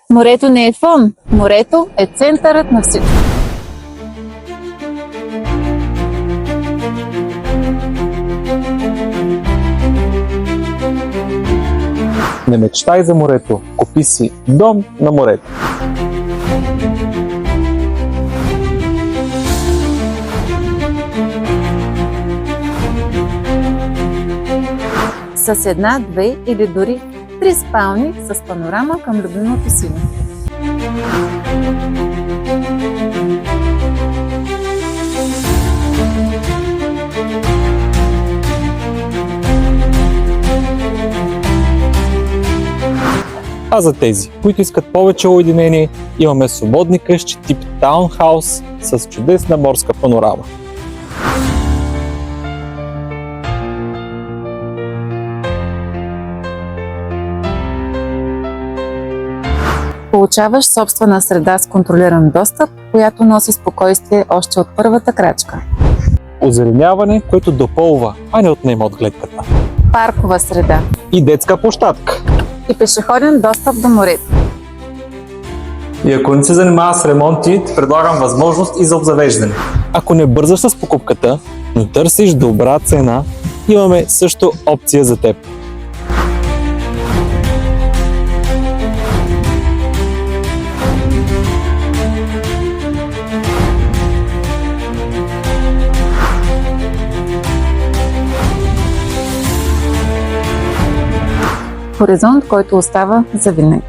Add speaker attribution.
Speaker 1: Морето не е фон, морето е центърът на всичко.
Speaker 2: Не мечтай за морето, купи си дом на морето.
Speaker 1: С една, две или дори 3 спални с панорама към любимото си място.
Speaker 2: А за тези, които искат повече уединение, имаме свободни къщи тип таунхаус с чудесна морска панорама.
Speaker 1: Получаваш собствена среда с контролиран достъп, която носи спокойствие още от първата крачка.
Speaker 2: Озеленяване, което допълва, а не отнема от гледката.
Speaker 1: Паркова среда
Speaker 2: И детска площадка.
Speaker 1: и пешеходен достъп до морето.
Speaker 2: И ако не се занимава с ремонти, ти предлагам възможност и за обзавеждане. Ако не бързаш с покупката, но търсиш добра цена, имаме също опция за теб.
Speaker 1: Хоризонт, който остава завинаги.